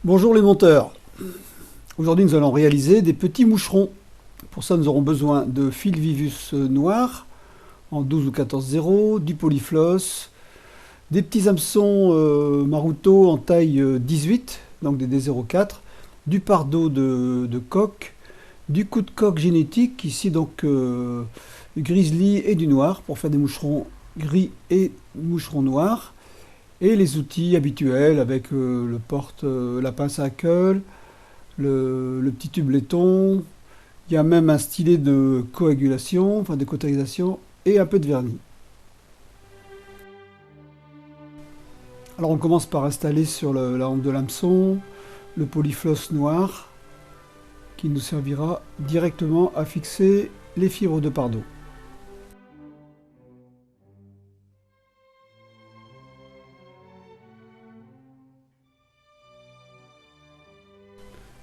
Bonjour les monteurs. Aujourd'hui nous allons réaliser des petits moucherons. Pour ça nous aurons besoin de fil Vivus noir en 12 ou 14-0, du polyfloss, des petits hameçons Maruto en taille 18, donc des D04, du pardot de coque, du coup de coque génétique, ici donc grizzly et du noir pour faire des moucherons gris et moucherons noirs. Et les outils habituels avec la pince à queue, le petit tube laiton. Il y a même un stylet de coagulation, enfin de cautérisation, et un peu de vernis. Alors on commence par installer sur la hampe de l'hameçon le polyfloss noir qui nous servira directement à fixer les fibres de pardot.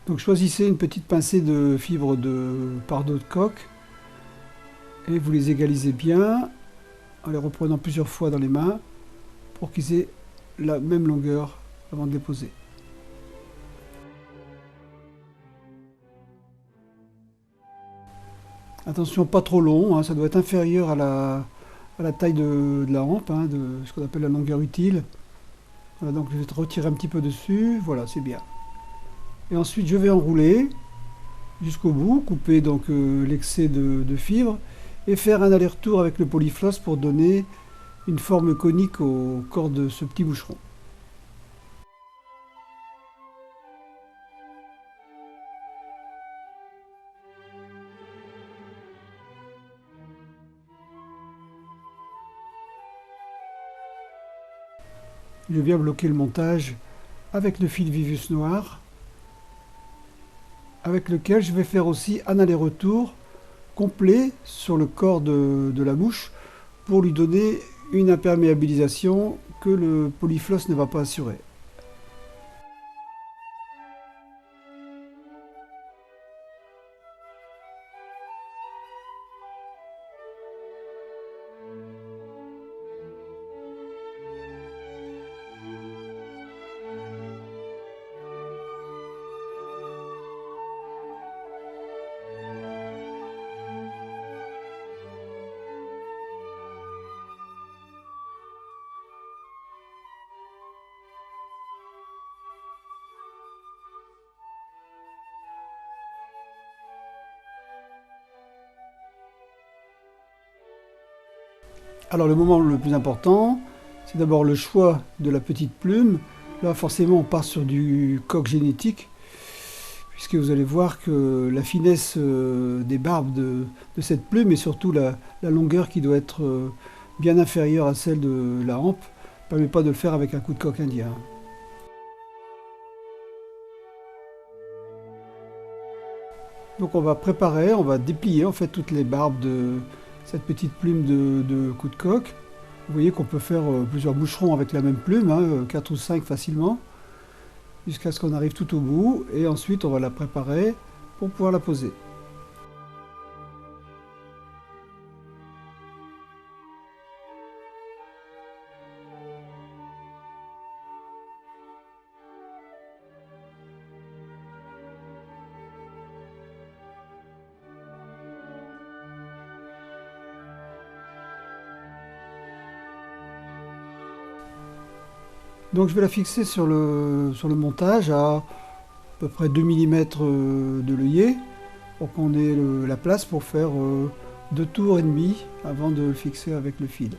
Donc choisissez une petite pincée de fibres de pardot de coque et vous les égalisez bien en les reprenant plusieurs fois dans les mains pour qu'ils aient la même longueur avant de les poser. Attention, pas trop long, hein, ça doit être inférieur à la taille de la hampe, hein, de ce qu'on appelle la longueur utile. Voilà, donc je vais retirer un petit peu dessus, voilà, c'est bien. Et ensuite je vais enrouler jusqu'au bout, couper donc l'excès de fibres et faire un aller-retour avec le polyfloss pour donner une forme conique au corps de ce petit boucheron. Je viens bloquer le montage avec le fil Vivus noir, avec lequel je vais faire aussi un aller-retour complet sur le corps de la mouche pour lui donner une imperméabilisation que le polyfloss ne va pas assurer. Alors le moment le plus important, c'est d'abord le choix de la petite plume. Là forcément on part sur du coque génétique, puisque vous allez voir que la finesse des barbes de cette plume et surtout la longueur qui doit être bien inférieure à celle de la hampe, ne permet pas de le faire avec un coup de coque indien. Donc on va préparer, on va déplier en fait toutes les barbes de cette petite plume de coup de coque. Vous voyez qu'on peut faire plusieurs moucherons avec la même plume, hein, 4 ou 5 facilement, jusqu'à ce qu'on arrive tout au bout, et ensuite on va la préparer pour pouvoir la poser. Donc je vais la fixer sur le montage à peu près 2 mm de l'œillet pour qu'on ait la place pour faire 2 tours et demi avant de le fixer avec le fil.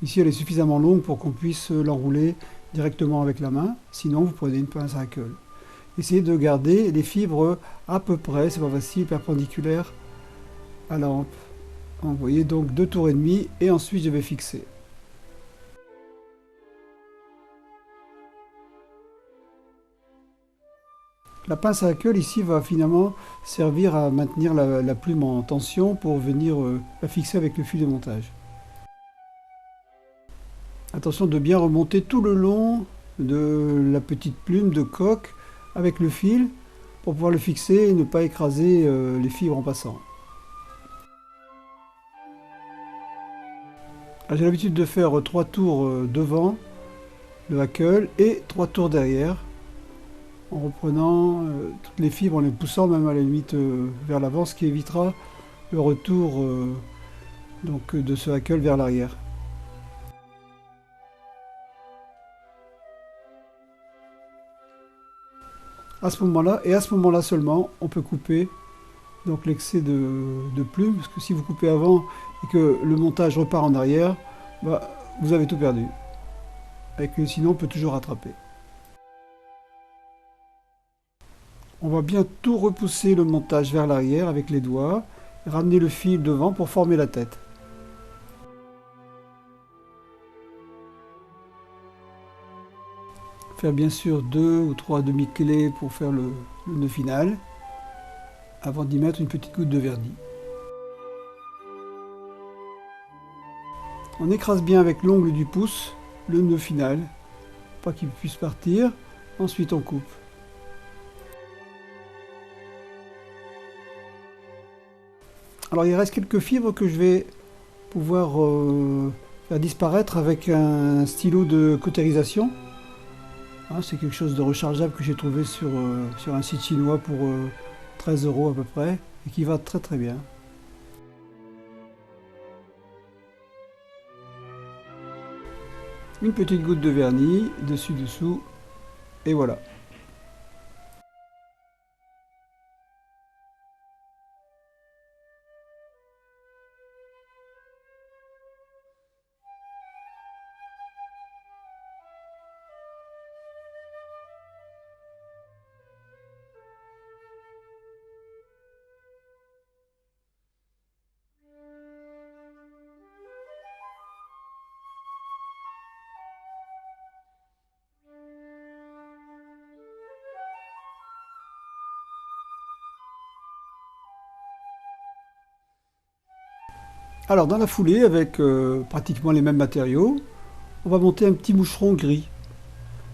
Ici elle est suffisamment longue pour qu'on puisse l'enrouler directement avec la main, sinon vous prenez une pince à queue. Essayez de garder les fibres à peu près, c'est pas facile, perpendiculaires à la hampe. Vous voyez donc 2 tours et demi et ensuite je vais fixer. La pince à queue ici va finalement servir à maintenir la plume en tension pour venir la fixer avec le fil de montage. Attention de bien remonter tout le long de la petite plume de coque avec le fil pour pouvoir le fixer et ne pas écraser les fibres en passant. J'ai l'habitude de faire 3 tours devant le hackle et 3 tours derrière, en reprenant toutes les fibres, en les poussant même à la limite vers l'avant, ce qui évitera le retour donc, de ce hackle vers l'arrière. À ce moment-là, et à ce moment-là seulement, on peut couper donc l'excès de plumes, parce que si vous coupez avant et que le montage repart en arrière, bah, vous avez tout perdu. Et que sinon on peut toujours rattraper. On va bien tout repousser le montage vers l'arrière avec les doigts, ramener le fil devant pour former la tête. Faire bien sûr 2 ou 3 demi-clés pour faire le nœud final, avant d'y mettre une petite goutte de vernis. On écrase bien avec l'ongle du pouce le nœud final, pas qu'il puisse partir. Ensuite on coupe. Alors il reste quelques fibres que je vais pouvoir faire disparaître avec un stylo de cautérisation. C'est quelque chose de rechargeable que j'ai trouvé sur un site chinois pour 13 € à peu près et qui va très très bien. Une petite goutte de vernis dessus-dessous et voilà. Alors dans la foulée, avec pratiquement les mêmes matériaux, on va monter un petit moucheron gris.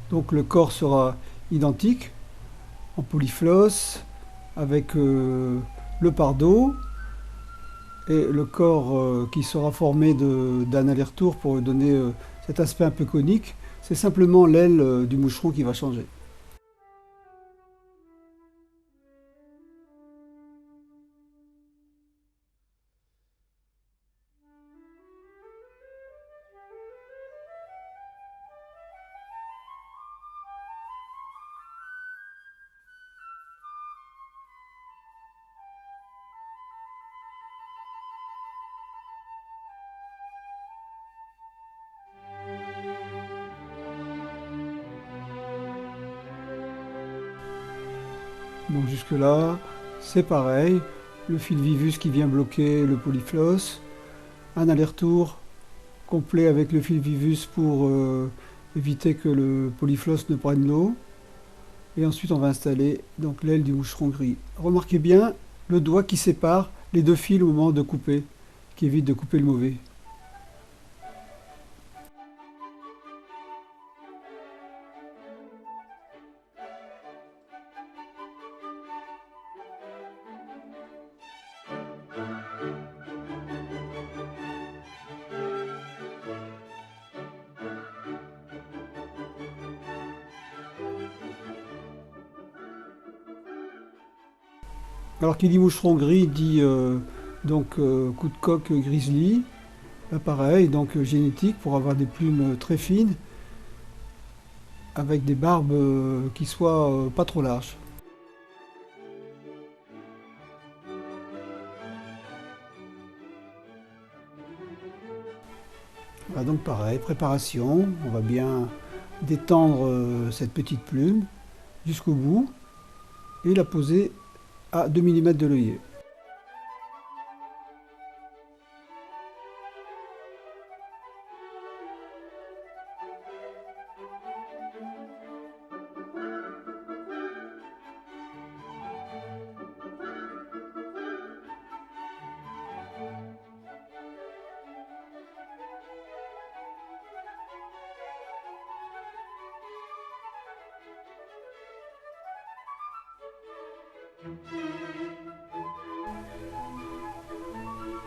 Donc le corps sera identique, en polyfloss, avec le pardot, et le corps qui sera formé d'un aller-retour pour donner cet aspect un peu conique. C'est simplement l'aile du moucheron qui va changer. Donc jusque là, c'est pareil, le fil Vivus qui vient bloquer le polyfloss, un aller-retour complet avec le fil Vivus pour éviter que le polyfloss ne prenne l'eau. Et ensuite on va installer donc l'aile du moucheron gris. Remarquez bien le doigt qui sépare les deux fils au moment de couper, qui évite de couper le mauvais. Alors qui dit moucheron gris dit donc coup de coque grizzly, là, pareil, donc génétique pour avoir des plumes très fines avec des barbes qui soient pas trop larges. Voilà, donc pareil, préparation, on va bien détendre cette petite plume jusqu'au bout et la poser à 2 mm de l'œillet.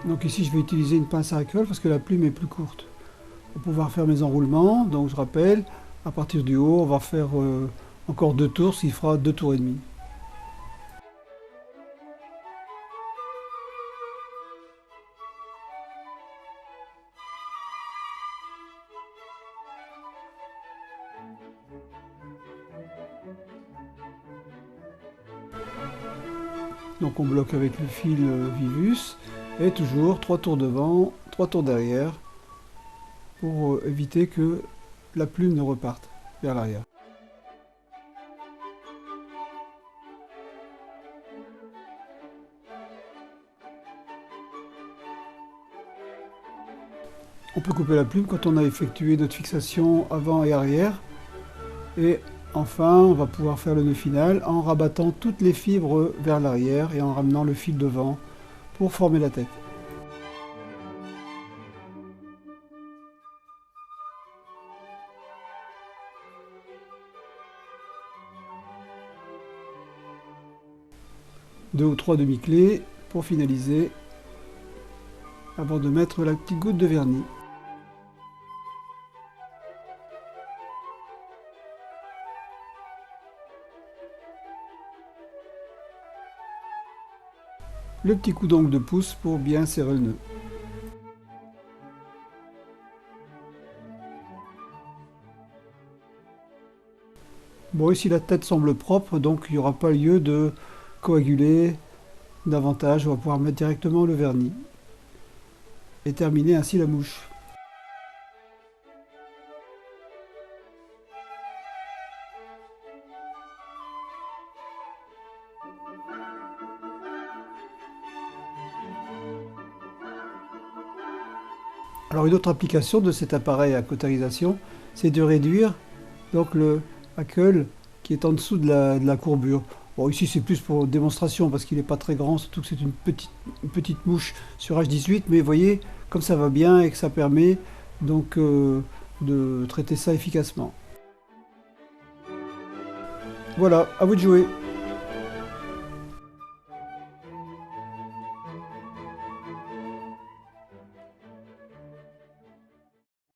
Donc ici je vais utiliser une pince à colle parce que la plume est plus courte. pour pouvoir faire mes enroulements. Donc je rappelle, à partir du haut, on va faire encore 2 tours, ce qui fera 2 tours et demi. Donc on bloque avec le fil Vivus et toujours 3 tours devant, 3 tours derrière pour éviter que la plume ne reparte vers l'arrière. On peut couper la plume quand on a effectué notre fixation avant et arrière. Et enfin, on va pouvoir faire le nœud final en rabattant toutes les fibres vers l'arrière et en ramenant le fil devant pour former la tête. Deux ou trois demi-clés pour finaliser avant de mettre la petite goutte de vernis. Le petit coup d'ongle de pouce pour bien serrer le nœud. Bon, ici la tête semble propre, donc il n'y aura pas lieu de coaguler davantage. On va pouvoir mettre directement le vernis et terminer ainsi la mouche. Alors une autre application de cet appareil à cautérisation, c'est de réduire donc le hackle qui est en dessous de la courbure. Bon, ici c'est plus pour démonstration parce qu'il n'est pas très grand, surtout que c'est une petite mouche sur H18, mais vous voyez comme ça va bien et que ça permet donc de traiter ça efficacement. Voilà, à vous de jouer.